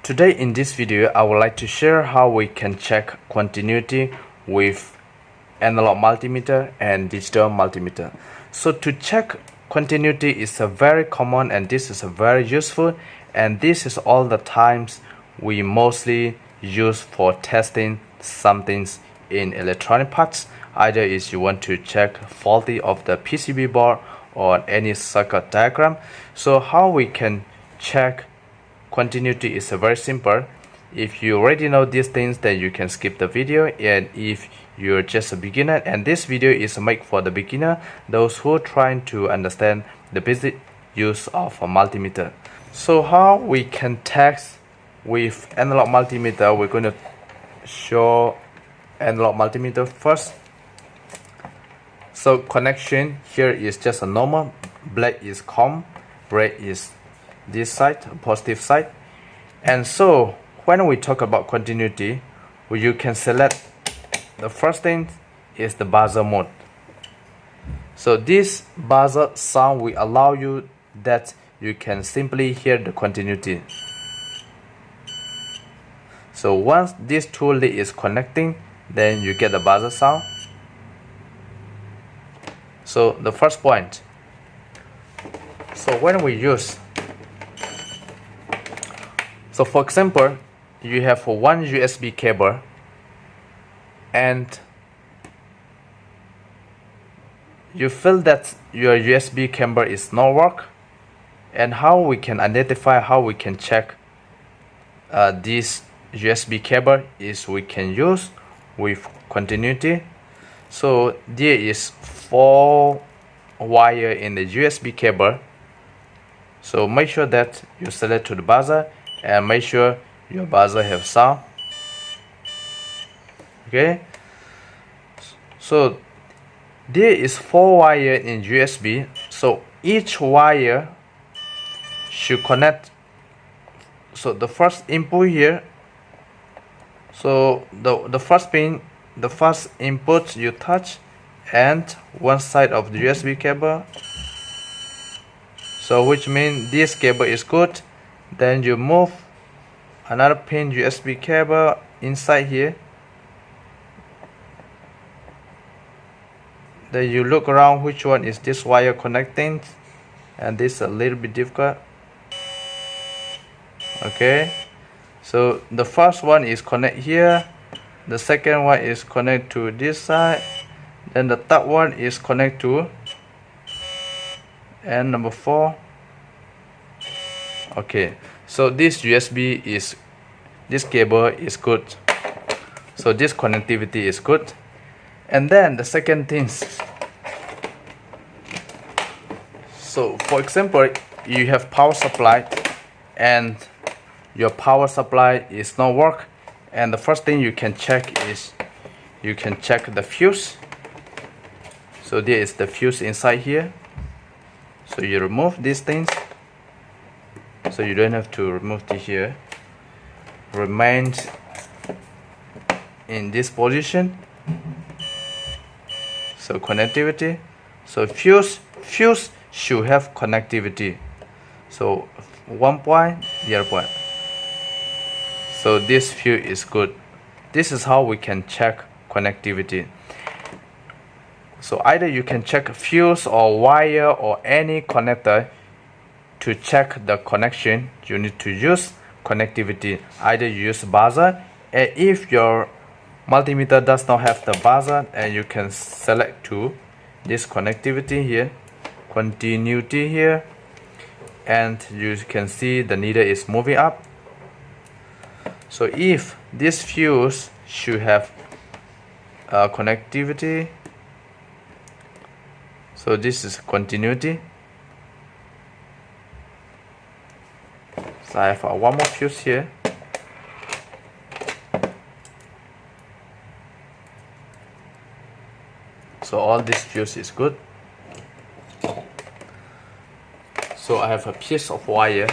Today in this video, I would like to share how we can check continuity with analog multimeter and digital multimeter. So to check continuity is a very common and this is a very useful, and this is all the times we mostly use for testing some things in electronic parts. Either is you want to check faulty of the PCB board or any circuit diagram. So how we can check continuity is very simple. If you already know these things, then you can skip the video. And if you're just a beginner, and this video is made for the beginner, those who are trying to understand the basic use of a multimeter. So how we can test with analog multimeter, we're going to show analog multimeter first. So connection here is just a normal. Black is COM, red is this side, positive side. And so when we talk about continuity, you can select the first thing is the buzzer mode. So this buzzer sound will allow you that you can simply hear the continuity. So once this tool is connecting, then you get the buzzer sound. So the first point. So when we use, so for example, you have one USB cable and you feel that your USB cable is not work, and how we can identify, how we can check this USB cable is we can use with continuity. So there is 4 wire in the USB cable. So make sure that you select to the buzzer and make sure your buzzer have sound. Okay, so there is 4 wire in USB. So each wire should connect. So the first input here, so the first pin, the first input you touch and one side of the USB cable. So which means this cable is good. Then you move another pin USB cable inside here. Then you look around which one is this wire connecting, and this is a little bit difficult. Okay, so the first one is connect here, the second one is connect to this side, then the third one is connect to, and number 4. Okay, so this USB is, this cable is good, so this connectivity is good. And then the second thing, so for example, you have power supply and your power supply is not work, and the first thing you can check is you can check the fuse. So there is the fuse inside here. So you remove these things, so you don't have to remove it here, remains in this position. So connectivity, so fuse should have connectivity. So 1 point, 0 point. So this fuse is good. This is how we can check connectivity. So either you can check fuse or wire or any connector. To check the connection, you need to use connectivity. Either you use buzzer, and if your multimeter does not have the buzzer, and you can select to this connectivity here, continuity here, and you can see the needle is moving up. So if this fuse should have connectivity, so this is continuity. So I have one more fuse here. So all this fuse is good. So I have a piece of wire.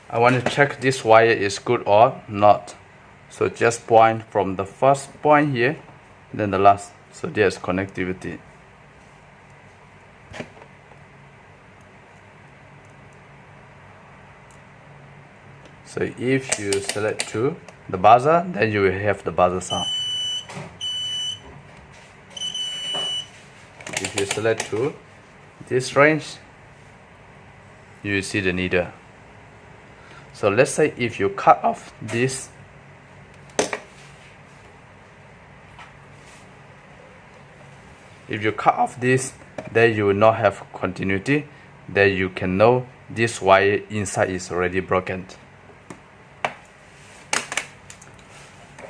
I want to check this wire is good or not. So just point from the first point here, then the last. So there's connectivity. So if you select to the buzzer, then you will have the buzzer sound. If you select to this range, you will see the needle. So let's say if you cut off this, then you will not have continuity. Then you can know this wire inside is already broken.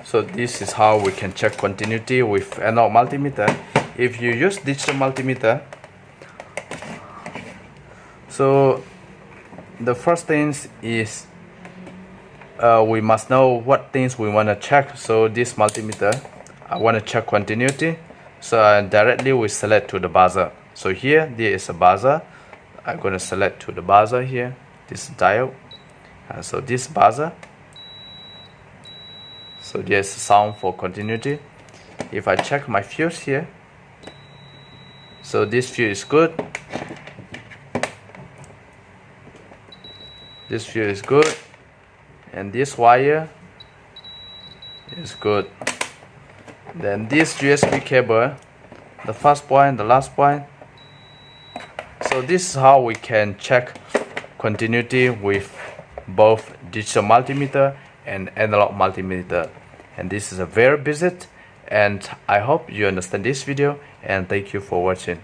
So this is how we can check continuity with analog multimeter. If you use digital multimeter, so the first thing is we must know what things we want to check. So this multimeter, I want to check continuity, so directly we select to the buzzer. So here there is a buzzer. I'm going to select to the buzzer here, this dial. So this buzzer, so there's sound for continuity. If I check my fuse here, so this fuse is good, this fuse is good, and this wire is good. Then this USB cable, the first point, the last point. So this is how we can check continuity with both digital multimeter and analog multimeter. And this is a very basic, and I hope you understand this video, and thank you for watching.